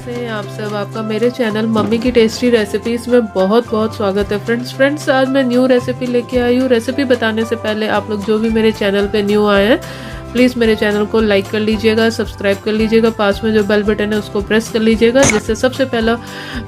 कैसे हैं आप सब। आपका मेरे चैनल मम्मी की टेस्टी रेसिपीज़ में बहुत बहुत स्वागत है। फ्रेंड्स आज मैं न्यू रेसिपी लेके आई हूँ। रेसिपी बताने से पहले आप लोग जो भी मेरे चैनल पे न्यू आए हैं प्लीज़ मेरे चैनल को लाइक कर लीजिएगा, सब्सक्राइब कर लीजिएगा, पास में जो बेल बटन है उसको प्रेस कर लीजिएगा जिससे सबसे पहला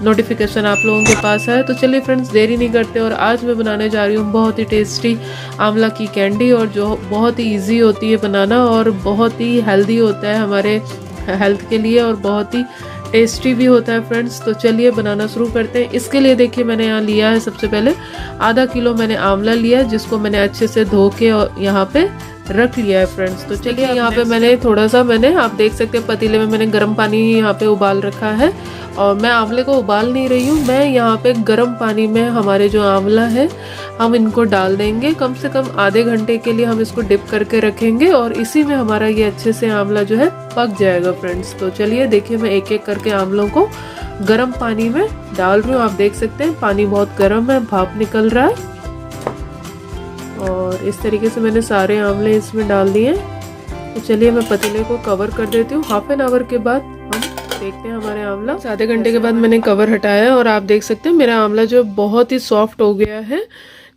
नोटिफिकेशन आप लोगों के पास आए। तो चलिए फ्रेंड्स देरी नहीं करते और आज मैं बनाने जा रही हूँ बहुत ही टेस्टी आंवला की कैंडी, और जो बहुत ही ईजी होती है बनाना और बहुत ही हेल्दी होता है हमारे हेल्थ के लिए और बहुत ही टेस्टी भी होता है फ्रेंड्स। तो चलिए बनाना शुरू करते हैं। इसके लिए देखिए मैंने यहाँ लिया है, सबसे पहले आधा किलो मैंने आंवला लिया है जिसको मैंने अच्छे से धो के और यहाँ पे रख लिया है फ्रेंड्स। तो चलिए यहाँ पे मैंने थोड़ा सा आप देख सकते हैं पतीले में मैंने गर्म पानी यहाँ पे उबाल रखा है, और मैं आंवले को उबाल नहीं रही हूँ, मैं यहाँ पे गर्म पानी में हमारे जो आंवला है हम इनको डाल देंगे। कम से कम आधे घंटे के लिए हम इसको डिप करके रखेंगे और इसी में हमारा ये अच्छे से आंवला जो है पक जाएगा फ्रेंड्स। तो चलिए देखिए मैं एक एक करके आंवलों को गर्म पानी में डाल रही हूँ। आप देख सकते हैं पानी बहुत गर्म है, भाप निकल रहा है, और इस तरीके से मैंने सारे आंवले इसमें डाल दिए। तो चलिए मैं पतीले को कवर कर देती हूँ। हाफ एन आवर के बाद हम देखते हैं हमारे आंवला। आधे घंटे के बाद मैंने कवर हटाया और आप देख सकते हैं मेरा आंवला जो बहुत ही सॉफ्ट हो गया है।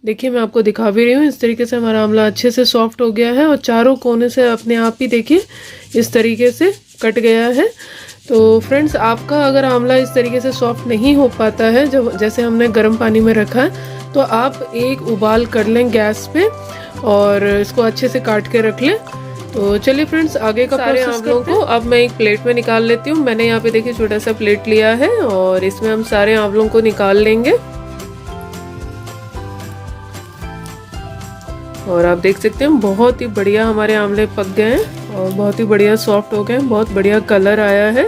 देखिए मैं आपको दिखा भी रही हूँ, इस तरीके से हमारा आंवला अच्छे से सॉफ्ट हो गया है और चारों कोने से अपने आप ही देखिए इस तरीके से कट गया है। तो फ्रेंड्स आपका अगर आंवला इस तरीके से सॉफ्ट नहीं हो पाता है जब जैसे हमने गर्म पानी में रखा है, तो आप एक उबाल कर लें गैस पे और इसको अच्छे से काट के रख लें। तो चलिए फ्रेंड्स आगे का सारे आंवलों को अब मैं एक प्लेट में निकाल लेती हूँ। मैंने यहाँ पे देखिए छोटा सा प्लेट लिया है और इसमें हम सारे आंवलों को निकाल लेंगे। और आप देख सकते हैं बहुत ही बढ़िया हमारे आंवले पक गए हैं और बहुत ही बढ़िया सॉफ्ट हो गए हैं, बहुत बढ़िया कलर आया है।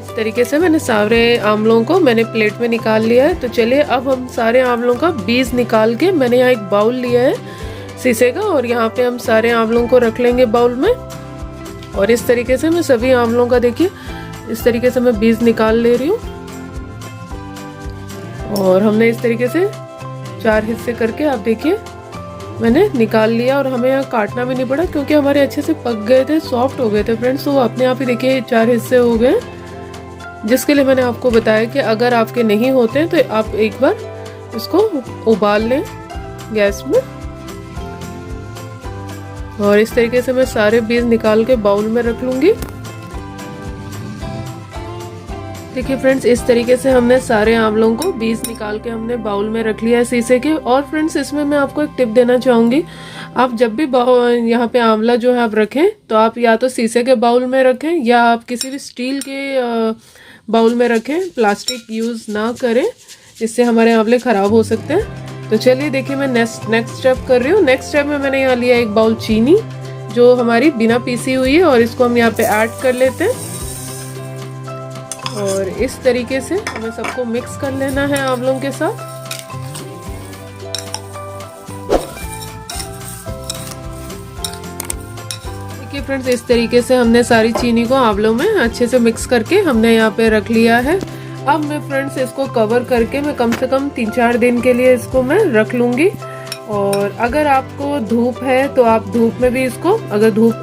इस तरीके से मैंने सारे आंवलों को मैंने प्लेट में निकाल लिया है। तो चलिए अब हम सारे आंवलों का बीज निकाल के मैंने यहाँ एक बाउल लिया है शीशे का, और यहाँ पे हम सारे आंवलों को रख लेंगे बाउल में। और इस तरीके से मैं सभी आंवलों का देखिए इस तरीके से मैं बीज निकाल ले रही हूँ। और हमने इस तरीके से 4 हिस्से करके आप देखिए मैंने निकाल लिया, और हमें यहाँ काटना भी नहीं पड़ा क्योंकि हमारे अच्छे से पक गए थे, सॉफ्ट हो गए थे फ्रेंड्स। तो अपने आप ही देखिए 4 हिस्से हो गए, जिसके लिए मैंने आपको बताया कि अगर आपके नहीं होते तो आप एक बार इसको उबाल लें गैस में। और इस तरीके से मैं सारे बीज निकाल के बाउल में रख लूंगी। देखिए फ्रेंड्स इस तरीके से हमने सारे आंवलों को बीज निकाल के हमने बाउल में रख लिया है शीशे के। और फ्रेंड्स इसमें मैं आपको एक टिप देना चाहूँगी, आप जब भी यहाँ पे आंवला जो है आप रखें तो आप या तो शीशे के बाउल में रखें या आप किसी भी स्टील के बाउल में रखें, प्लास्टिक यूज़ ना करें, इससे हमारे आंवले ख़राब हो सकते हैं। तो चलिए देखिए मैं नेक्स्ट स्टेप कर रही हूँ। नेक्स्ट स्टेप में मैंने यहाँ लिया एक बाउल चीनी जो हमारी बिना पीसी हुई है, और इसको हम यहाँ पे ऐड कर लेते हैं। और इस तरीके से हमें सबको मिक्स कर लेना है आंवलों के साथ। देखिए फ्रेंड्स इस तरीके से हमने सारी चीनी को आंवलों में अच्छे से मिक्स करके हमने यहाँ पे रख लिया है। अब मैं फ्रेंड्स इसको कवर करके मैं कम से कम 3-4 दिन के लिए इसको मैं रख लूँगी। और अगर आपको धूप है तो आप धूप में भी इसको, अगर धूप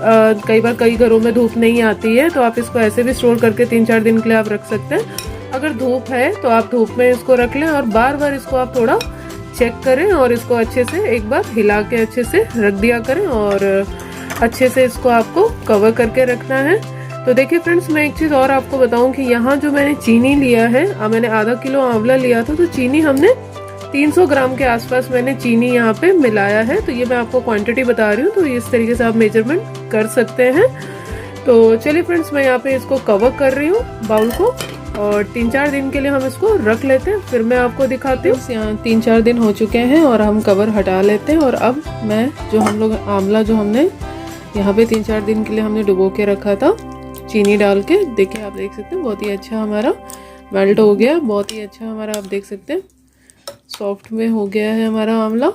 कई बार कई घरों में धूप नहीं आती है तो आप इसको ऐसे भी स्टोर करके 3-4 दिन के लिए आप रख सकते हैं। अगर धूप है तो आप धूप में इसको रख लें और बार बार इसको आप थोड़ा चेक करें और इसको अच्छे से एक बार हिला के अच्छे से रख दिया करें, और अच्छे से इसको आपको कवर करके रखना है। तो देखिए फ्रेंड्स मैं एक चीज़ और आपको बताऊं कि यहाँ जो मैंने चीनी लिया है, मैंने आधा किलो आंवला लिया था, तो चीनी हमने 300 ग्राम के आसपास मैंने चीनी यहाँ पे मिलाया है। तो ये मैं आपको क्वांटिटी बता रही हूँ, तो इस तरीके से आप मेजरमेंट कर सकते हैं। तो चलिए फ्रेंड्स मैं यहाँ पे इसको कवर कर रही हूँ बाउल को, और 3-4 दिन के लिए हम इसको रख लेते हैं, फिर मैं आपको दिखाती हूँ। यहाँ 3-4 दिन हो चुके हैं और हम कवर हटा लेते हैं। और अब मैं जो हम लोग आंवला जो हमने यहाँ पे 3-4 दिन के लिए हमने डुबो के रखा था चीनी डाल के, देखिए आप देख सकते हैं बहुत ही अच्छा हमारा मेल्ट हो गया, बहुत ही अच्छा हमारा आप देख सकते हैं सॉफ्ट में हो गया है हमारा आंवला।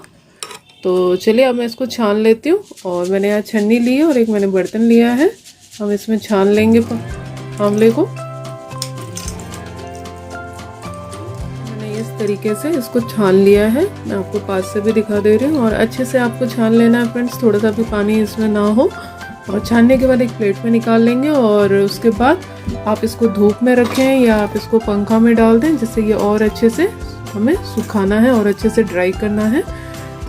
तो चलिए अब मैं इसको छान लेती हूँ, और मैंने यहाँ छन्नी ली है और एक मैंने बर्तन लिया है, हम इसमें छान लेंगे आंवले को। मैंने इस तरीके से इसको छान लिया है, मैं आपको पास से भी दिखा दे रही हूँ। और अच्छे से आपको छान लेना है फ्रेंड्स, थोड़ा सा भी पानी इसमें ना हो, और छानने के बाद एक प्लेट में निकाल लेंगे और उसके बाद आप इसको धूप में रखें या आप इसको पंखा में डाल दें, जिससे ये और अच्छे से हमें सुखाना है और अच्छे से ड्राई करना है।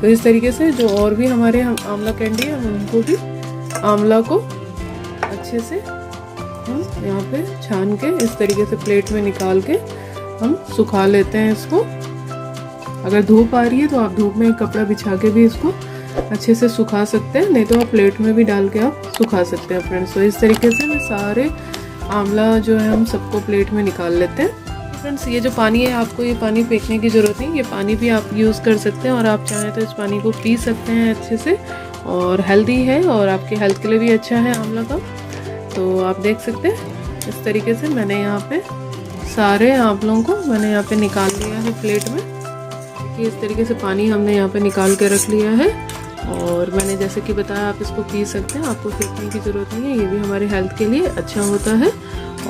तो इस तरीके से जो और भी हमारे आंवला कैंडी है, हम उनको भी आंवला को अच्छे से हम यहाँ पे छान के इस तरीके से प्लेट में निकाल के हम सुखा लेते हैं इसको। अगर धूप आ रही है तो आप धूप में कपड़ा बिछा के भी इसको अच्छे से सुखा सकते हैं, नहीं तो आप प्लेट में भी डाल के आप सुखा सकते हैं फ्रेंड्स। तो इस तरीके से मैं सारे आंवला जो है हम सबको प्लेट में निकाल लेते हैं। फ्रेंड्स ये जो पानी है, आपको ये पानी फेंकने की ज़रूरत नहीं, ये पानी भी आप यूज़ कर सकते हैं और आप चाहें तो इस पानी को पी सकते हैं अच्छे से, और हेल्दी है और आपके हेल्थ के लिए भी अच्छा है आंवला का। तो आप देख सकते हैं इस तरीके से मैंने यहाँ पे सारे आंवलों को मैंने यहाँ पे निकाल लिया है प्लेट में। कि इस तरीके से पानी हमने यहाँ पे निकाल के रख लिया है, और मैंने जैसे कि बताया आप इसको पी सकते हैं, आपको फेंकने की ज़रूरत नहीं है, ये भी हमारे हेल्थ के लिए अच्छा होता है।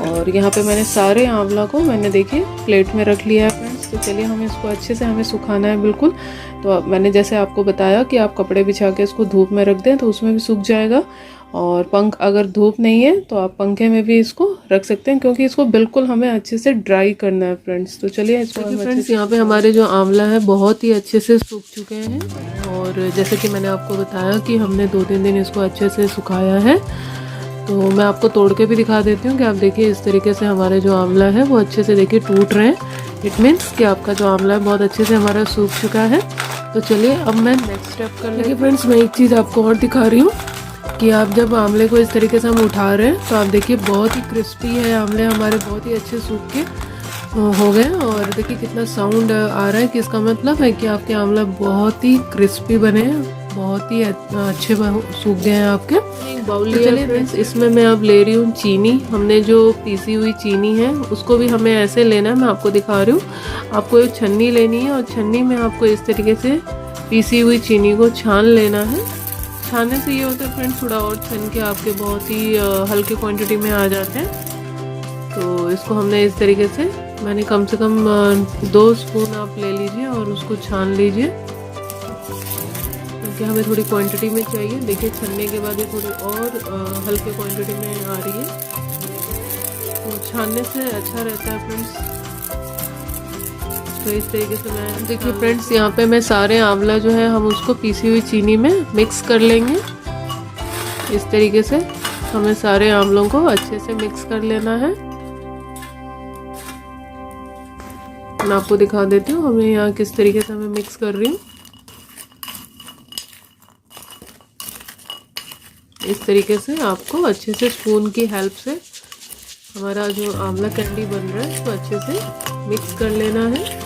और यहाँ पे मैंने सारे आंवला को मैंने देखिए प्लेट में रख लिया है फ्रेंड्स। तो चलिए हमें इसको अच्छे से हमें सुखाना है बिल्कुल। तो मैंने जैसे आपको बताया कि आप कपड़े बिछा के इसको धूप में रख दें तो उसमें भी सूख जाएगा, और अगर धूप नहीं है तो आप पंखे में भी इसको रख सकते हैं, क्योंकि इसको बिल्कुल हमें अच्छे से ड्राई करना है फ्रेंड्स। तो चलिए इसको फ्रेंड्स यहाँ पे हमारे जो आंवला है बहुत ही अच्छे से सूख चुके हैं, और जैसे कि मैंने आपको बताया कि हमने 2-3 दिन इसको अच्छे से सुखाया है। तो मैं आपको तोड़ के भी दिखा देती हूँ कि आप देखिए इस तरीके से हमारे जो आंवला है वो अच्छे से देखिए टूट रहे हैं। इट मीन्स कि आपका जो आंवला है बहुत अच्छे से हमारा सूख चुका है। तो चलिए अब मैं नेक्स्ट स्टेप कर लेंगे फ्रेंड्स। मैं एक चीज़ आपको और दिखा रही हूँ कि आप जब आंवले को इस तरीके से हम उठा रहे हैं तो आप देखिए बहुत ही क्रिस्पी है आंवले हमारे, बहुत ही अच्छे सूख के हो गए। और देखिए कितना साउंड आ रहा है कि इसका मतलब है कि आपके आंवला बहुत ही क्रिस्पी बने हैं, बहुत ही अच्छे सूख गए हैं आपके। एक बाउल लिया है फ्रेंड्स, इसमें मैं अब ले रही हूँ चीनी। हमने जो पीसी हुई चीनी है उसको भी हमें ऐसे लेना है, मैं आपको दिखा रही हूँ। आपको एक छन्नी लेनी है और छन्नी में आपको इस तरीके से पीसी हुई चीनी को छान लेना है। छानने से ये होता है फ्रेंड्स, थोड़ा और छन के आपके बहुत ही हल्के क्वांटिटी में आ जाते हैं। तो इसको हमने इस तरीके से मैंने कम से कम 2 स्पून आप ले लीजिए और उसको छान लीजिए, क्योंकि हमें थोड़ी क्वांटिटी में चाहिए। देखिए छनने के बाद ये थोड़ी और हल्के क्वांटिटी में आ रही है, तो छानने से अच्छा रहता है फ्रेंड्स। तो इस तरीके से मैं देखिए फ्रेंड्स यहाँ पे मैं सारे आंवला जो है हम उसको पीसी हुई चीनी में मिक्स कर लेंगे। इस तरीके से हमें सारे आंवलों को अच्छे से मिक्स कर लेना है। मैं आपको दिखा देती हूँ हमें यहाँ किस तरीके से हमें मिक्स कर रही हूँ। इस तरीके से आपको अच्छे से स्पून की हेल्प से हमारा जो आंवला कैंडी बन रहा है उसको अच्छे से मिक्स कर लेना है।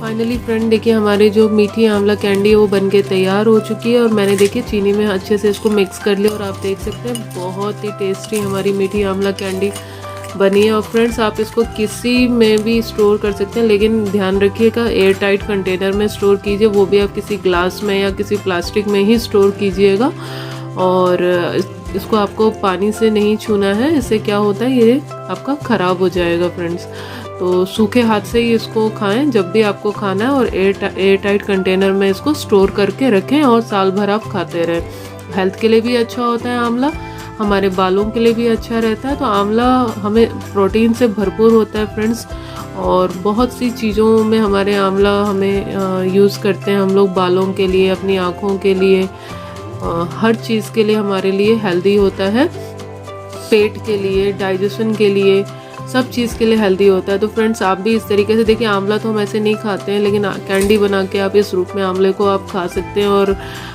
फाइनली फ्रेंड देखिए हमारी जो मीठी आंवला कैंडी है वो बनके तैयार हो चुकी है, और मैंने देखिए चीनी में अच्छे से इसको मिक्स कर लिया, और आप देख सकते हैं बहुत ही टेस्टी हमारी मीठी आंवला कैंडी बनी है। और फ्रेंड्स आप इसको किसी में भी स्टोर कर सकते हैं, लेकिन ध्यान रखिएगा एयर टाइट कंटेनर में स्टोर कीजिए, वो भी आप किसी ग्लास में या किसी प्लास्टिक में ही स्टोर कीजिएगा। और इसको आपको पानी से नहीं छूना है, इससे क्या होता है ये आपका ख़राब हो जाएगा फ्रेंड्स। तो सूखे हाथ से ही इसको खाएं जब भी आपको खाना है, और एयर टाइट कंटेनर में इसको स्टोर करके रखें और साल भर आप खाते रहें। हेल्थ के लिए भी अच्छा होता है आंवला, हमारे बालों के लिए भी अच्छा रहता है। तो आंवला हमें प्रोटीन से भरपूर होता है फ्रेंड्स, और बहुत सी चीज़ों में हमारे आंवला हमें यूज़ करते हैं हम लोग, बालों के लिए, अपनी आँखों के लिए, हर चीज़ के लिए हमारे लिए हेल्दी होता है। पेट के लिए, डाइजेशन के लिए, सब चीज़ के लिए हेल्दी होता है। तो फ्रेंड्स आप भी इस तरीके से देखिए, आंवला तो हम ऐसे नहीं खाते हैं, लेकिन कैंडी बना के आप इस रूप में आंवले को आप खा सकते हैं और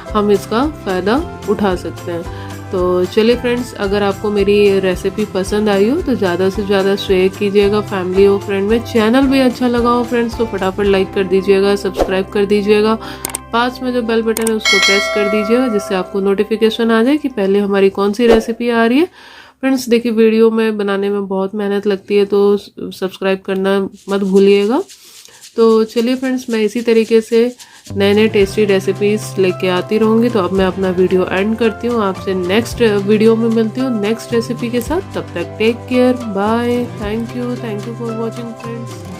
हम इसका फ़ायदा उठा सकते हैं। तो चलिए फ्रेंड्स, अगर आपको मेरी रेसिपी पसंद आई हो तो ज़्यादा से ज़्यादा शेयर कीजिएगा फैमिली और फ्रेंड में। चैनल भी अच्छा लगा हो फ्रेंड्स तो फटाफट लाइक कर दीजिएगा, सब्सक्राइब कर दीजिएगा, पास में जो बेल बटन है उसको प्रेस कर दीजिएगा, जिससे आपको नोटिफिकेशन आ जाए कि पहले हमारी कौन सी रेसिपी आ रही है। फ्रेंड्स देखिए वीडियो में बनाने में बहुत मेहनत लगती है, तो सब्सक्राइब करना मत भूलिएगा। तो चलिए फ्रेंड्स, मैं इसी तरीके से नए नए टेस्टी रेसिपीज़ लेके आती रहूँगी। तो अब मैं अपना वीडियो एंड करती हूँ, आपसे नेक्स्ट वीडियो में मिलती हूँ नेक्स्ट रेसिपी के साथ। तब तक take care, bye, thank you for watching friends.